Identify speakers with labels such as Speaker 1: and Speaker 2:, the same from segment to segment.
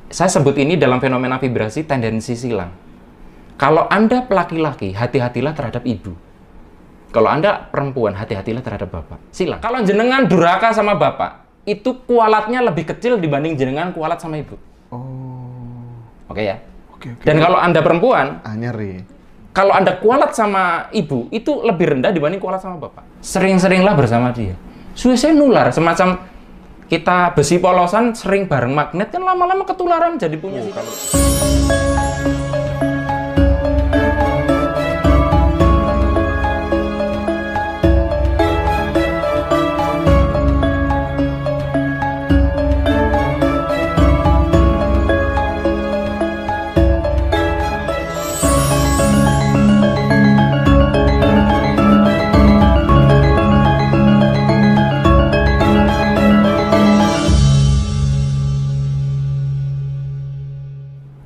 Speaker 1: Saya sebut ini dalam fenomena vibrasi tendensi silang. Kalau Anda laki-laki, hati-hatilah terhadap ibu. Kalau Anda perempuan, hati-hatilah terhadap bapak. Silang. Kalau jenengan durhaka sama bapak, itu kualatnya lebih kecil dibanding jenengan kualat sama ibu.
Speaker 2: Oh.
Speaker 1: Oke ya?
Speaker 2: Oke.
Speaker 1: Dan kalau Anda perempuan,
Speaker 2: Nyeri.
Speaker 1: kalau Anda kualat sama ibu, itu lebih rendah dibanding kualat sama bapak. Sering-seringlah bersama dia. Suwe-suwe nular, semacam kita besi polosan sering bareng magnet, kan lama-lama ketularan jadi punya sih.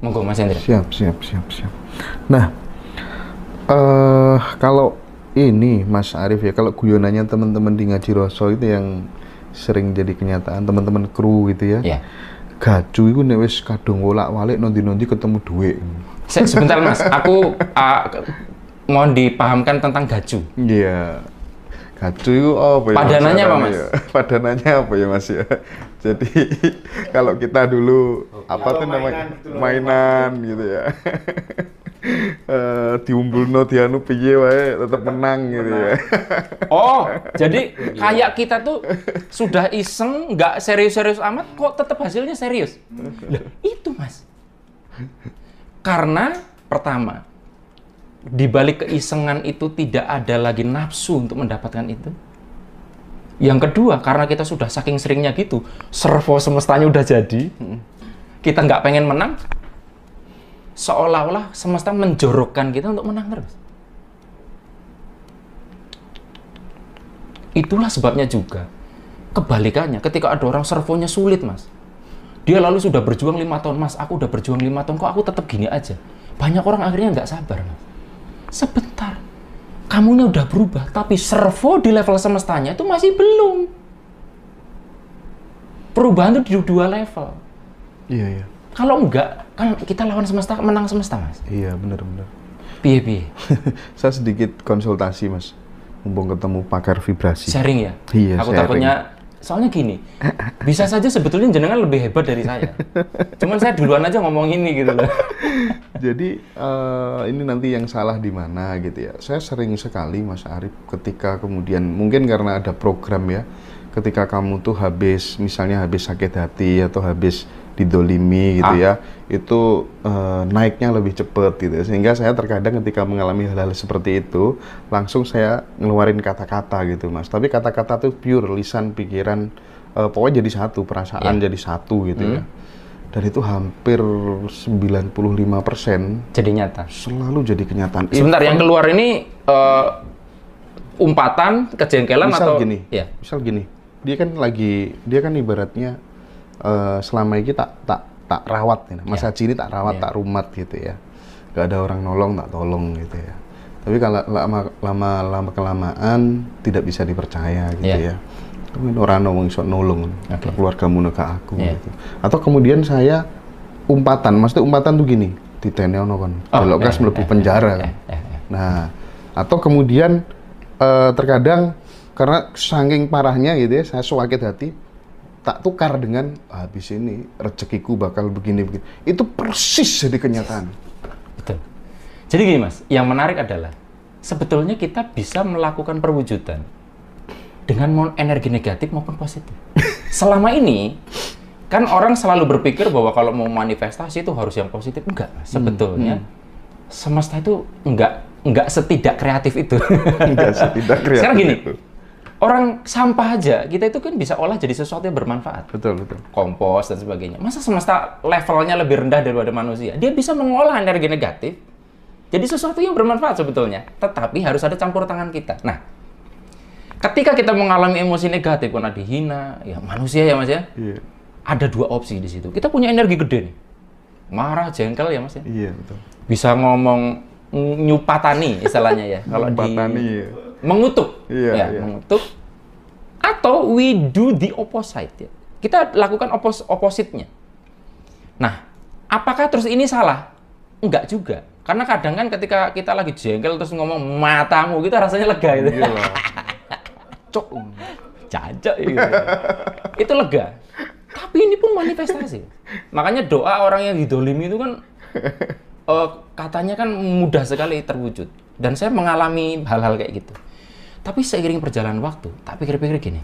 Speaker 1: Monggo Mas Hendra.
Speaker 2: Siap. Nah, kalau ini Mas Arif ya, kalau guyonannya teman-teman di Ngaji Roso itu yang sering jadi kenyataan, teman-teman kru gitu ya.
Speaker 1: Iya.
Speaker 2: Gacu itu nek wis kadung wolak-walik nondi-nondi ketemu duit.
Speaker 1: Sebentar Mas, aku mohon dipahamkan tentang gaju.
Speaker 2: Iya. Gacu itu apa ya?
Speaker 1: Padanannya apa Mas?
Speaker 2: Ya? Padanannya apa ya Mas ya? Jadi kalau kita dulu apa tuh namanya mainan gitu ya. Diumbulno dianu piye wae tetep menang gitu ya.
Speaker 1: Oh, jadi kayak kita tuh sudah iseng, nggak serius-serius amat, kok tetap hasilnya serius. Lah, itu Mas. Karena pertama, di balik keisengan itu tidak ada lagi nafsu untuk mendapatkan itu. Yang kedua, karena kita sudah saking seringnya gitu, servo semestanya udah jadi, kita nggak pengen menang, seolah-olah semesta menjorokkan kita untuk menang terus. Itulah sebabnya juga, kebalikannya, ketika ada orang servonya sulit Mas, dia lalu sudah berjuang 5 tahun, Mas, aku udah berjuang 5 tahun, kok aku tetap gini aja. Banyak orang akhirnya nggak sabar Mas. Sebentar, kamunya udah berubah, tapi servo di level semestanya itu masih belum. Perubahan itu di 2 level.
Speaker 2: Iya.
Speaker 1: Kalau enggak, kan kita lawan semesta, menang semesta Mas.
Speaker 2: Iya, benar.
Speaker 1: Piye.
Speaker 2: Saya sedikit konsultasi Mas, mumpung ketemu pakar vibrasi.
Speaker 1: Sharing ya?
Speaker 2: Iya,
Speaker 1: aku
Speaker 2: sharing.
Speaker 1: takutnya, soalnya gini, bisa saja sebetulnya jenengan lebih hebat dari saya. Cuman saya duluan aja ngomong ini gitu loh.
Speaker 2: Jadi ini nanti yang salah di mana gitu ya. Saya sering sekali Mas Arif ketika kemudian mungkin karena ada program ya, ketika kamu tuh misalnya habis sakit hati atau habis didolimi gitu ya, itu naiknya lebih cepat gitu. Sehingga saya terkadang ketika mengalami hal-hal seperti itu, langsung saya ngeluarin kata-kata gitu Mas. Tapi kata-kata tuh pure, lisan, pikiran, pokoknya jadi satu, perasaan jadi satu gitu ya. Dan itu hampir 95%
Speaker 1: Jadi nyata.
Speaker 2: selalu jadi kenyataan.
Speaker 1: Sebentar, yang keluar ini umpatan, kejengkelan
Speaker 2: misal
Speaker 1: atau
Speaker 2: gini,
Speaker 1: ya.
Speaker 2: misal gini, dia kan ibaratnya selama ini tak rawat ya. Mas Haji ini tak rawat, tak rumat gitu ya. Gak ada orang nolong, tak tolong gitu ya. Tapi kalau lama kelamaan tidak bisa dipercaya gitu ya. Orang wong iso nolong, keluargamu neka aku gitu. Atau kemudian saya umpatan, maksudnya umpatan tuh gini, diteneo kan, belok gas mlebu penjara kan. Nah, atau kemudian terkadang karena saking parahnya gitu ya, saya sakit hati, tak tukar dengan habis ini rezekiku bakal begini. Itu persis jadi kenyataan.
Speaker 1: Betul. Jadi gini Mas, yang menarik adalah sebetulnya kita bisa melakukan perwujudan dengan energi negatif maupun positif. Selama ini kan orang selalu berpikir bahwa kalau mau manifestasi itu harus yang positif. Enggak, sebetulnya semesta itu enggak setidak kreatif itu.
Speaker 2: Enggak setidak kreatif.
Speaker 1: Sekarang gini,
Speaker 2: itu.
Speaker 1: Orang sampah aja kita itu kan bisa olah jadi sesuatu yang bermanfaat.
Speaker 2: Betul.
Speaker 1: Kompos dan sebagainya. Masa semesta levelnya lebih rendah daripada manusia? Dia bisa mengolah energi negatif jadi sesuatu yang bermanfaat sebetulnya. Tetapi harus ada campur tangan kita. Nah, ketika kita mengalami emosi negatif, karena dihina, ya manusia ya Mas ya, ada 2 opsi di situ. Kita punya energi gede nih, marah, jengkel ya Mas ya.
Speaker 2: Iya betul.
Speaker 1: Bisa ngomong nyupatani istilahnya ya, kalau mengutuk, mengutuk. Atau we do the opposite ya. Kita lakukan opposite-nya. Nah, Apakah terus ini salah? Enggak juga. Karena kadang kan ketika kita lagi jengkel terus ngomong matamu gitu rasanya lega gitu.
Speaker 2: Iya. Cok.
Speaker 1: Cacok gitu. Itu lega. Tapi ini pun manifestasi. Makanya doa orang yang didolimi itu kan katanya kan mudah sekali terwujud. Dan saya mengalami hal-hal kayak gitu. Tapi seiring perjalanan waktu, tak pikir-pikir gini.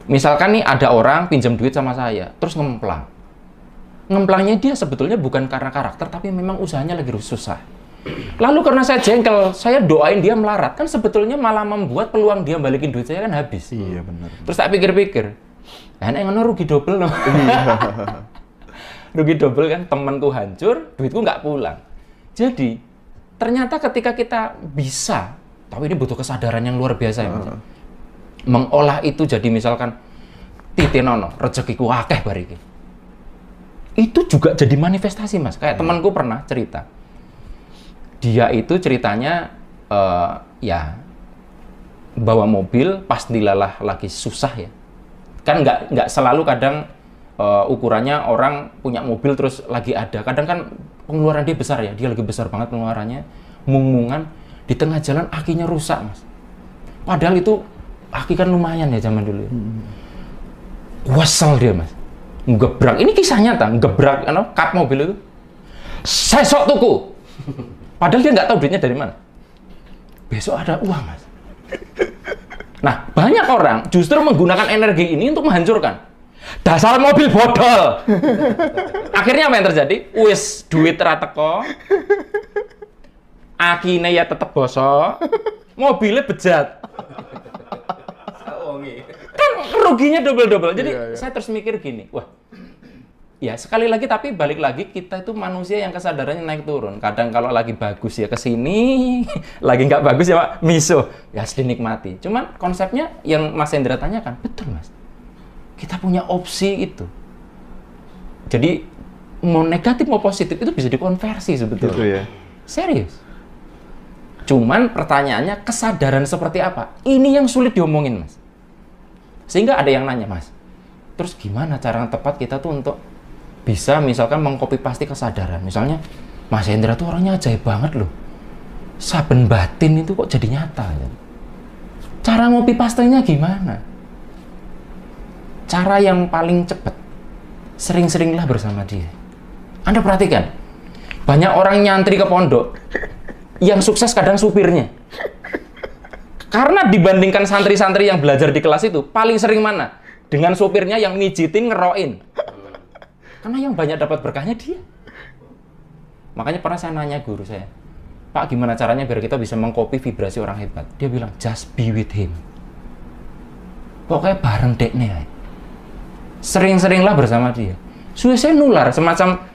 Speaker 1: Misalkan nih ada orang pinjam duit sama saya, terus ngemplang. Ngemplangnya dia sebetulnya bukan karena karakter, tapi memang usahanya lagi susah. Lalu karena saya jengkel, saya doain dia melarat. Kan sebetulnya malah membuat peluang dia balikin duit saya kan habis.
Speaker 2: Iya benar.
Speaker 1: Terus tak pikir-pikir, enak ngono rugi double no. Rugi double kan, temanku hancur, duitku nggak pulang. Jadi, ternyata ketika kita bisa, tapi ini butuh kesadaran yang luar biasa ya Mas. Mengolah itu jadi misalkan, titinono, rezekiku akeh bariki. Itu juga jadi manifestasi Mas. Kayak temanku pernah cerita. Dia itu ceritanya ya bawa mobil pas dilalah lagi susah ya. Kan nggak selalu kadang ukurannya orang punya mobil terus lagi ada. Kadang kan pengeluaran dia besar ya. Dia lagi besar banget pengeluarannya. Mung-mungan di tengah jalan akinya rusak Mas. Padahal itu aki kan lumayan ya zaman dulu. Wasal dia Mas. Gebrak, ini kisah nyata, gebrak kap mobil itu, sesok tuku. Padahal dia nggak tahu duitnya dari mana. Besok ada uang Mas. Nah, banyak orang justru menggunakan energi ini untuk menghancurkan. Dasar mobil bodol. Akhirnya apa yang terjadi? Wis duit rateko, akine ya tetep bosok, mobilnya bejat. Kan ruginya double-double. Jadi saya terus mikir gini, wah, ya sekali lagi tapi balik lagi kita itu manusia yang kesadarannya naik turun. Kadang kalau lagi bagus ya ke sini, lagi nggak bagus ya Pak, miso, ya harus dinikmati. Cuman konsepnya yang Mas Hendra tanyakan, betul Mas. Kita punya opsi itu. Jadi mau negatif mau positif itu bisa dikonversi sebetulnya.
Speaker 2: Gitu ya.
Speaker 1: Serius. Cuman pertanyaannya kesadaran seperti apa? Ini yang sulit diomongin Mas. Sehingga ada yang nanya, Mas, terus gimana cara yang tepat kita tuh untuk bisa misalkan mengcopy pasti kesadaran. Misalnya, Mas Hendra tuh orangnya ajaib banget loh. Saben batin itu kok jadi nyata. Ya? Cara ngopi pastanya gimana? Cara yang paling cepat, sering-seringlah bersama dia. Anda perhatikan, banyak orang nyantri ke pondok, yang sukses kadang supirnya. Karena dibandingkan santri-santri yang belajar di kelas itu, paling sering mana? Dengan sopirnya yang mijitin, ngeroin. Karena yang banyak dapat berkahnya dia. Makanya pernah saya nanya guru saya, Pak, gimana caranya biar kita bisa mengcopy vibrasi orang hebat? Dia bilang, just be with him. Pokoknya bareng dekne ya. Sering-seringlah bersama dia. Suwe-suwe nular, semacam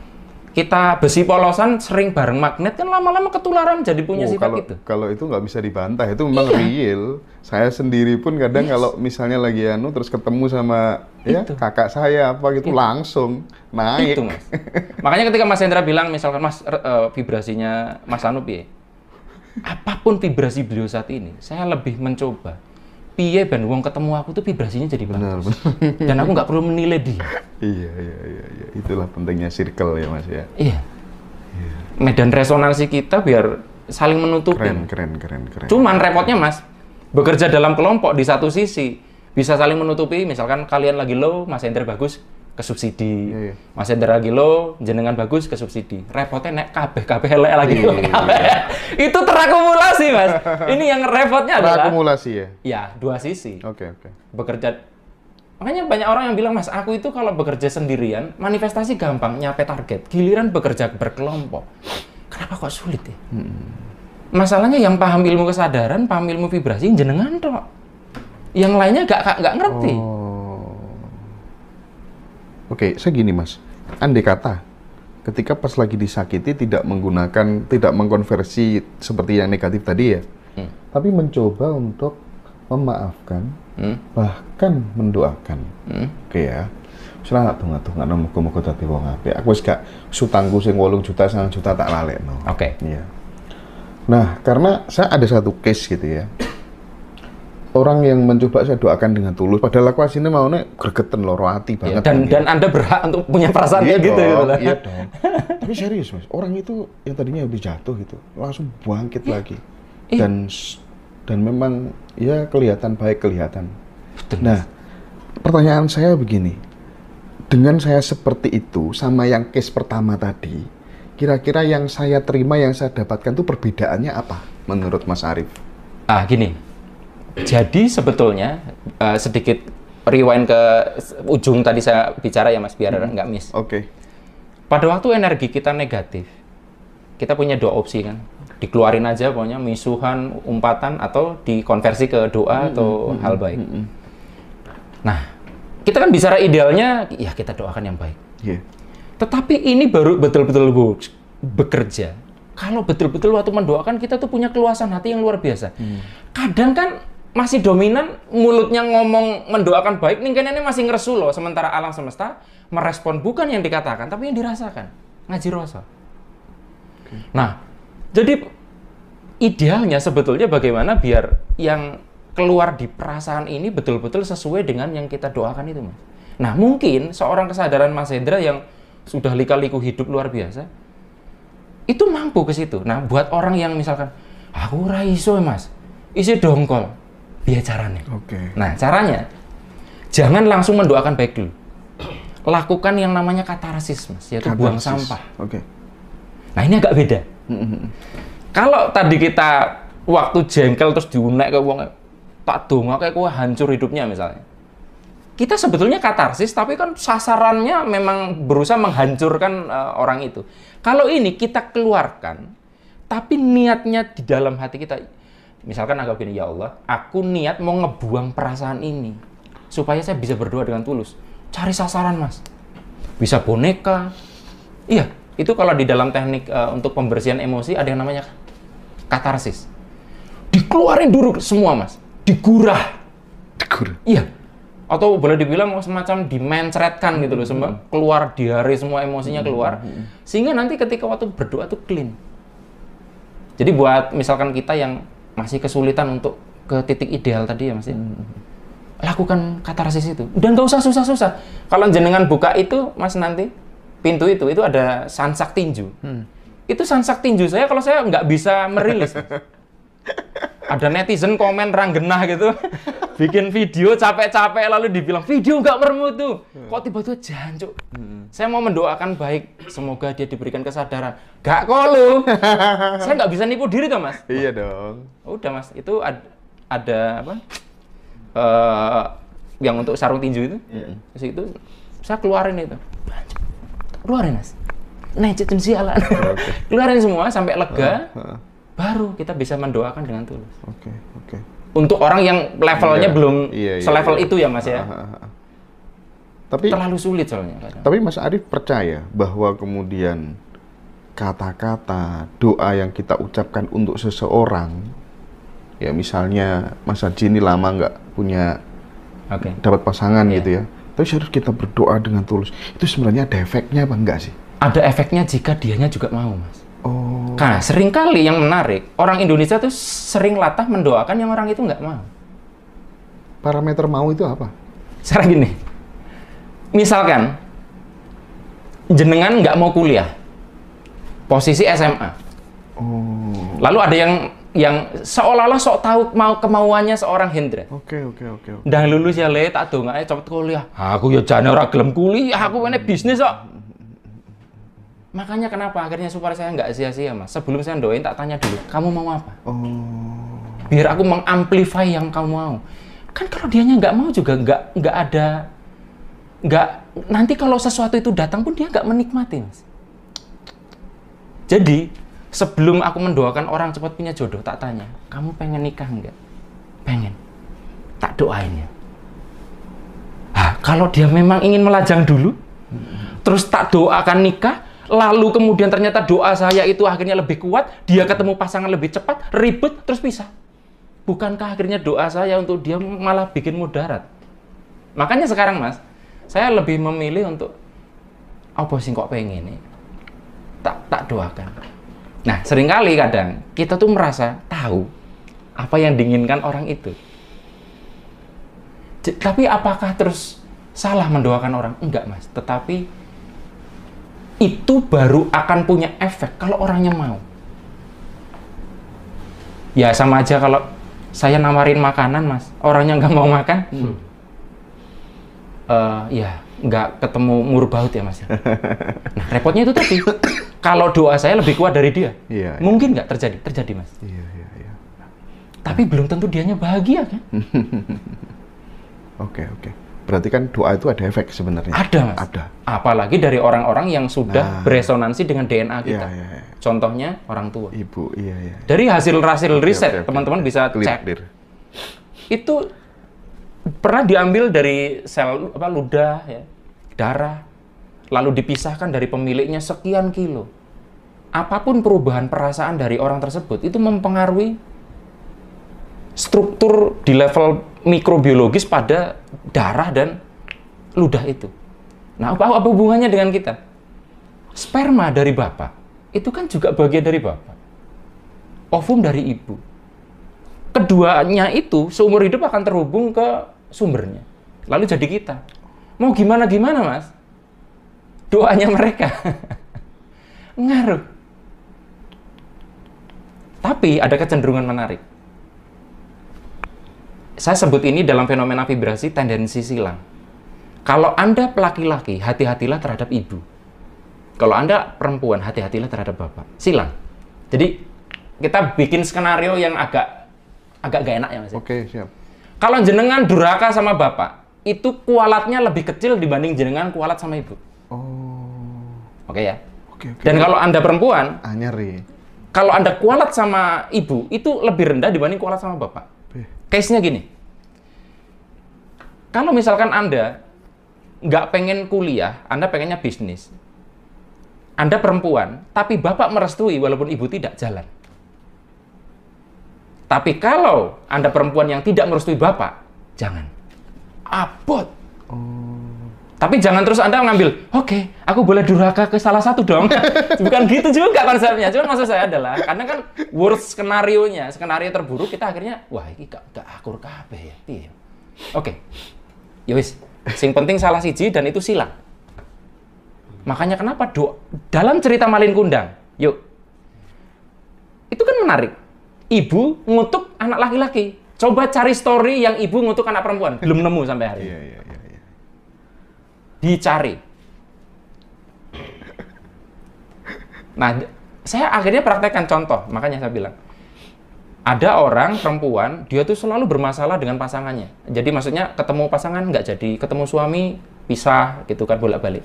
Speaker 1: kita besi polosan sering bareng magnet kan lama-lama ketularan jadi punya sifat itu.
Speaker 2: Kalau itu nggak bisa dibantah, itu memang real. Saya sendiri pun kadang kalau misalnya lagi terus ketemu sama ya kakak saya apa gitu langsung naik.
Speaker 1: Itu Mas. Makanya ketika Mas Hendra bilang misalkan Mas vibrasinya Mas Anup ya, apapun vibrasi beliau saat ini, saya lebih mencoba. Piye ben wong ketemu aku tuh vibrasinya jadi bagus. Benar. Dan aku nggak perlu menilai dia.
Speaker 2: Iya. Itulah pentingnya circle ya Mas ya.
Speaker 1: Iya. Medan resonansi kita biar saling menutupi.
Speaker 2: Keren.
Speaker 1: Cuman repotnya Mas, bekerja dalam kelompok di satu sisi bisa saling menutupi. Misalkan kalian lagi low, Mas Hendra bagus ke subsidi.
Speaker 2: Iya.
Speaker 1: Mas Hendra lagi low, jenengan bagus ke subsidi. Repotnya nek kabeh elek lagi. Itu terakumulasi Mas. Ini yang repotnya adalah
Speaker 2: terakumulasi ya.
Speaker 1: Ya, dua sisi.
Speaker 2: Oke.
Speaker 1: Bekerja. Makanya banyak orang yang bilang, Mas, aku itu kalau bekerja sendirian, manifestasi gampang, nyampe target. Giliran bekerja berkelompok, kenapa kok sulit ya? Masalahnya yang paham ilmu kesadaran, paham ilmu vibrasi, jenengan tok. Yang lainnya nggak ngerti.
Speaker 2: Oke, saya gini Mas, andai kata ketika pas lagi disakiti tidak mengkonversi seperti yang negatif tadi ya, tapi mencoba untuk memaafkan, bahkan mendoakan. Oke ya, misalnya tunga-tunga muga-muga dadi wong apik. Aku wis gak sutangku sing 8 juta, 9 juta tak lalekno.
Speaker 1: Oke.
Speaker 2: Iya. Nah, karena saya ada satu case gitu ya. orang yang mencoba saya doakan dengan tulus, padahal aku aslinya maunya gregeten loro hati banget.
Speaker 1: Dan Anda berhak untuk punya perasaan kayak gitu.
Speaker 2: Iya dong. Tapi serius Mas, orang itu yang tadinya habis jatuh gitu, langsung bangkit lagi. Dan memang ya kelihatan baik kelihatan.
Speaker 1: Betul,
Speaker 2: nah, pertanyaan saya begini. Dengan saya seperti itu sama yang case pertama tadi, kira-kira yang saya terima, yang saya dapatkan tuh perbedaannya apa menurut Mas Arief?
Speaker 1: Gini. Jadi sebetulnya sedikit rewind ke ujung tadi saya bicara ya Mas, biar nggak miss.
Speaker 2: Oke.
Speaker 1: Pada waktu energi kita negatif, kita punya dua opsi kan. Dikeluarin aja pokoknya, misuhan, umpatan, atau dikonversi ke doa atau hal baik. Nah, kita kan bicara idealnya, ya kita doakan yang baik.
Speaker 2: Yeah.
Speaker 1: Tetapi ini baru betul-betul bekerja. Kalau betul-betul waktu mendoakan, kita tuh punya keluasan hati yang luar biasa. Kadang kan masih dominan, mulutnya ngomong mendoakan baik, ini masih ngeresu loh, sementara alam semesta merespon bukan yang dikatakan, tapi yang dirasakan. Ngaji rasa. Nah, jadi idealnya sebetulnya bagaimana biar yang keluar di perasaan ini betul-betul sesuai dengan yang kita doakan itu, Mas. Nah, mungkin seorang kesadaran Mas Hendra yang sudah lika-liku hidup luar biasa, itu mampu ke situ. Nah, buat orang yang misalkan, aku ora iso, Mas, isi dongkol, biar caranya. Nah, caranya, jangan langsung mendoakan baik dulu. Lakukan yang namanya katarsis, Mas, yaitu buang sampah. Nah, ini agak beda. Kalau tadi kita waktu jengkel terus diunek ke wong, tak donga kayak kowe hancur hidupnya misalnya. Kita sebetulnya katarsis, tapi kan sasarannya memang berusaha menghancurkan orang itu. Kalau ini kita keluarkan, tapi niatnya di dalam hati kita, misalkan anggap gini, ya Allah, aku niat mau ngebuang perasaan ini, supaya saya bisa berdoa dengan tulus. Cari sasaran, Mas. Bisa boneka. Iya, itu kalau di dalam teknik untuk pembersihan emosi, ada yang namanya katarsis. Dikeluarin dulu semua, Mas. Digurah. Iya. Atau boleh dibilang semacam dimencretkan gitu loh, semua keluar diare, semua emosinya keluar, sehingga nanti ketika waktu berdoa tuh clean. Jadi buat misalkan kita yang masih kesulitan untuk ke titik ideal tadi ya Mas, lakukan katarsis itu. Dan nggak usah susah-susah. Kalau jenengan buka itu Mas nanti pintu itu ada sansak tinju. Itu sansak tinju saya kalau saya nggak bisa merilis. Ada netizen komen ranggenah gitu, bikin video capek-capek lalu dibilang video nggak bermutu, kok tiba-tiba jancuk. Saya mau mendoakan baik, semoga dia diberikan kesadaran. Gak kolu, saya nggak bisa nipu diri tuh Mas.
Speaker 2: Iya dong.
Speaker 1: Udah Mas, itu ada apa? Yang untuk sarung tinju itu, terus itu saya keluarin itu, keluarin Mas, necetin sialan, keluarin semua sampai lega. Baru kita bisa mendoakan dengan tulus.
Speaker 2: Oke.
Speaker 1: Untuk orang yang levelnya belum selevel itu ya Mas ya.
Speaker 2: Tapi
Speaker 1: terlalu sulit soalnya.
Speaker 2: Tapi Mas Arief percaya bahwa kemudian kata-kata doa yang kita ucapkan untuk seseorang, ya misalnya Mas Haji ini lama nggak punya dapat pasangan gitu ya, tapi harus kita berdoa dengan tulus. Itu sebenarnya ada efeknya apa enggak sih?
Speaker 1: Ada efeknya jika dianya juga mau, Mas. Nah, seringkali yang menarik, orang Indonesia tuh sering latah mendoakan yang orang itu nggak mau.
Speaker 2: Parameter mau itu apa?
Speaker 1: Sekarang gini, misalkan jenengan nggak mau kuliah, posisi SMA. Lalu ada yang seolah-olah sok tahu mau kemauannya seorang Hendra.
Speaker 2: Oke.
Speaker 1: Dah lulus ya le, tak dong, cepet kuliah. Aku ya jane ora gelem kuliah, aku pengen bisnis kok. Makanya kenapa akhirnya supaya saya nggak sia-sia Mas. Sebelum saya doain tak tanya dulu, kamu mau apa? Biar aku mengamplify yang kamu mau. Kan kalau dianya nggak mau juga nggak nanti kalau sesuatu itu datang pun dia nggak menikmati Mas. Jadi sebelum aku mendoakan orang cepat punya jodoh, tak tanya, kamu pengen nikah nggak? Pengen. Tak doain ya. Kalau dia memang ingin melajang dulu, terus tak doakan nikah, lalu kemudian ternyata doa saya itu akhirnya lebih kuat, dia ketemu pasangan lebih cepat, ribet, terus pisah. Bukankah akhirnya doa saya untuk dia malah bikin mudarat? Makanya sekarang Mas, saya lebih memilih untuk apa sih kok pengen ini? Tak doakan. Nah, seringkali kadang kita tuh merasa tahu apa yang diinginkan orang itu. Tapi apakah terus salah mendoakan orang? Enggak, Mas. Tetapi itu baru akan punya efek kalau orangnya mau. Ya sama aja kalau saya nawarin makanan, Mas, orangnya nggak mau makan, ya nggak ketemu mur baut ya, Mas. Nah, repotnya itu tadi, kalau doa saya lebih kuat dari dia, mungkin nggak terjadi? Terjadi, Mas. Tapi belum tentu dianya bahagia, kan?
Speaker 2: Oke. Berarti kan doa itu ada efek sebenarnya.
Speaker 1: Ada, Mas.
Speaker 2: Ada.
Speaker 1: Apalagi dari orang-orang yang sudah beresonansi dengan DNA kita.
Speaker 2: Iya.
Speaker 1: Contohnya orang tua.
Speaker 2: Ibu, iya.
Speaker 1: Dari hasil riset, teman-teman bisa cek. Itu pernah diambil dari sel ludah, ya, darah, lalu dipisahkan dari pemiliknya sekian kilo. Apapun perubahan perasaan dari orang tersebut, itu mempengaruhi struktur di level mikrobiologis pada darah dan ludah itu. Nah, apa hubungannya dengan kita? Sperma dari bapak itu kan juga bagian dari bapak. Ovum dari ibu. Keduanya itu seumur hidup akan terhubung ke sumbernya. Lalu jadi kita. Mau gimana, Mas? Doanya mereka ngaruh. Tapi ada kecenderungan menarik. Saya sebut ini dalam fenomena vibrasi tendensi silang. Kalau Anda laki-laki, hati-hatilah terhadap ibu. Kalau Anda perempuan, hati-hatilah terhadap bapak. Silang. Jadi, kita bikin skenario yang agak gak enak ya, Mas.
Speaker 2: Oke, siap.
Speaker 1: Kalau jenengan durhaka sama bapak, itu kualatnya lebih kecil dibanding jenengan kualat sama ibu. Oke ya?
Speaker 2: Oke.
Speaker 1: Dan kalau Anda perempuan,
Speaker 2: nyari.
Speaker 1: Kalau Anda kualat sama ibu, itu lebih rendah dibanding kualat sama bapak. Case-nya gini, kalau misalkan Anda nggak pengen kuliah, Anda pengennya bisnis, Anda perempuan, tapi bapak merestui walaupun ibu tidak, jalan. Tapi kalau Anda perempuan yang tidak merestui bapak, jangan. Abot. Tapi jangan terus Anda ngambil, oke, aku boleh durhaka ke salah satu dong. Bukan gitu juga konsepnya. Cuma maksud saya adalah, karena kan worst skenario terburuk, kita akhirnya, wah ini gak akur kabeh ya. Iya. Oke. Ya wis, sing penting salah siji dan itu silang. Makanya kenapa dalam cerita Malin Kundang, yuk. Itu kan menarik. Ibu ngutuk anak laki-laki. Coba cari story yang ibu ngutuk anak perempuan. Belum nemu sampai hari ini.
Speaker 2: Iya.
Speaker 1: Dicari. Nah, saya akhirnya praktekkan contoh, makanya saya bilang. Ada orang perempuan, dia tuh selalu bermasalah dengan pasangannya. Jadi maksudnya ketemu pasangan nggak jadi, ketemu suami pisah gitu kan, bolak-balik.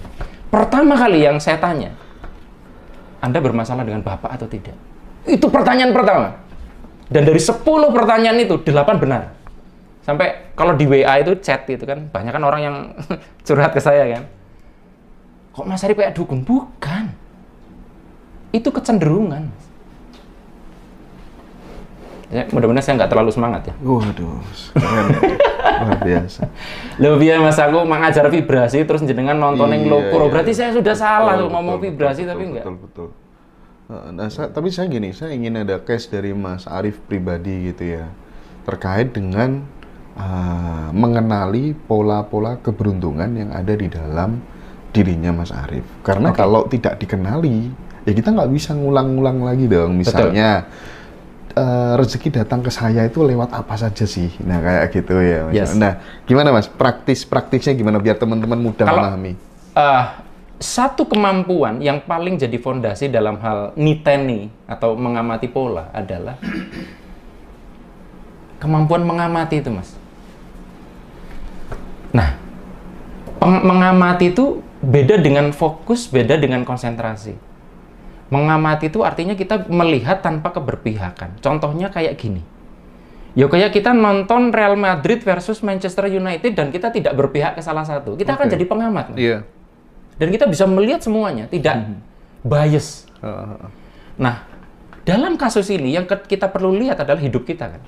Speaker 1: Pertama kali yang saya tanya, Anda bermasalah dengan bapak atau tidak? Itu pertanyaan pertama. Dan dari 10 pertanyaan itu, 8 benar. Sampai kalau di WA itu chat gitu kan, banyak kan orang yang curhat ke saya kan. Kok Mas Arif kayak dukun? Bukan. Itu kecenderungan. Ya, mudah-mudahan saya nggak terlalu semangat ya.
Speaker 2: Waduh, keren. Luar biasa.
Speaker 1: Loh biar Mas aku mengajar vibrasi terus jenengan nontonin lokor. Berarti saya sudah salah tuh ngomong vibrasi tapi enggak.
Speaker 2: Betul. Nah, tapi saya gini, saya ingin ada case dari Mas Arif pribadi gitu ya. Terkait dengan mengenali pola-pola keberuntungan yang ada di dalam dirinya Mas Arif. Karena kalau tidak dikenali, ya kita nggak bisa ngulang-ngulang lagi dong. Misalnya, rezeki datang ke saya itu lewat apa saja sih? Nah, kayak gitu ya. Mas. Nah, gimana Mas? Praktisnya gimana biar teman-teman mudah memahami?
Speaker 1: Satu kemampuan yang paling jadi fondasi dalam hal niteni atau mengamati pola adalah kemampuan mengamati itu, Mas. Nah, mengamati itu beda dengan fokus, beda dengan konsentrasi. Mengamati itu artinya kita melihat tanpa keberpihakan. Contohnya kayak gini. Ya kayak kita nonton Real Madrid versus Manchester United dan kita tidak berpihak ke salah satu. Kita akan jadi pengamat.
Speaker 2: Iya.
Speaker 1: Dan kita bisa melihat semuanya, tidak bias. Nah, dalam kasus ini yang kita perlu lihat adalah hidup kita kan.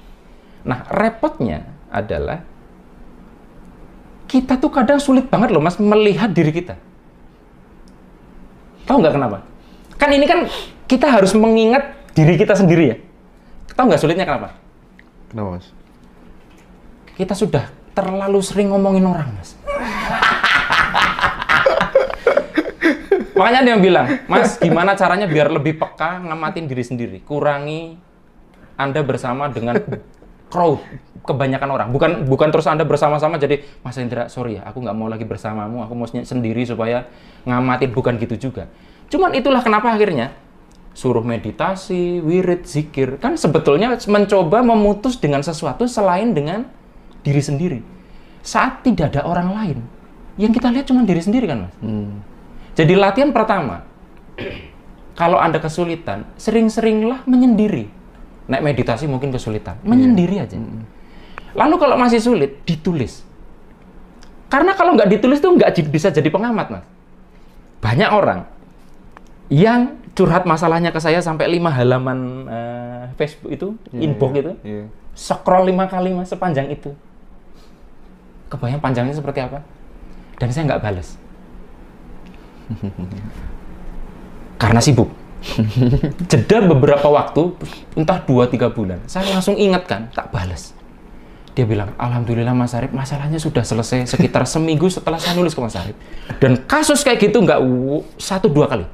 Speaker 1: Nah, repotnya adalah kita tuh kadang sulit banget loh Mas melihat diri kita. Tahu nggak kenapa? Kan ini kan kita harus mengingat diri kita sendiri ya. Tahu nggak sulitnya kenapa?
Speaker 2: Kenapa Mas?
Speaker 1: Kita sudah terlalu sering ngomongin orang, Mas. Makanya ada yang bilang, Mas, gimana caranya biar lebih peka ngamatin diri sendiri? Kurangi Anda bersama dengan crowd, kebanyakan orang. Bukan terus Anda bersama-sama jadi, Mas Hendra, sorry ya, aku nggak mau lagi bersamamu, aku mau sendiri supaya ngamatin. Bukan gitu juga. Cuman itulah kenapa akhirnya suruh meditasi, wirid, zikir. Kan sebetulnya mencoba memutus dengan sesuatu selain dengan diri sendiri. Saat tidak ada orang lain, yang kita lihat cuma diri sendiri kan, Mas? Jadi latihan pertama, kalau Anda kesulitan, sering-seringlah menyendiri. Naik meditasi mungkin kesulitan, menyendiri aja. Lalu kalau masih sulit, ditulis. Karena kalau nggak ditulis tuh nggak bisa jadi pengamat, Mas. Banyak orang yang curhat masalahnya ke saya sampai 5 halaman Facebook itu, inbox itu, scroll 5 kali, Mas, sepanjang itu. Kebayang panjangnya seperti apa? Dan saya nggak balas. Karena sibuk. Jeda beberapa waktu, entah 2-3 bulan, saya langsung ingatkan, tak balas. Dia bilang, Alhamdulillah Mas Arif, masalahnya sudah selesai sekitar seminggu setelah saya nulis ke Mas Arif. Dan kasus kayak gitu nggak 1-2 kali.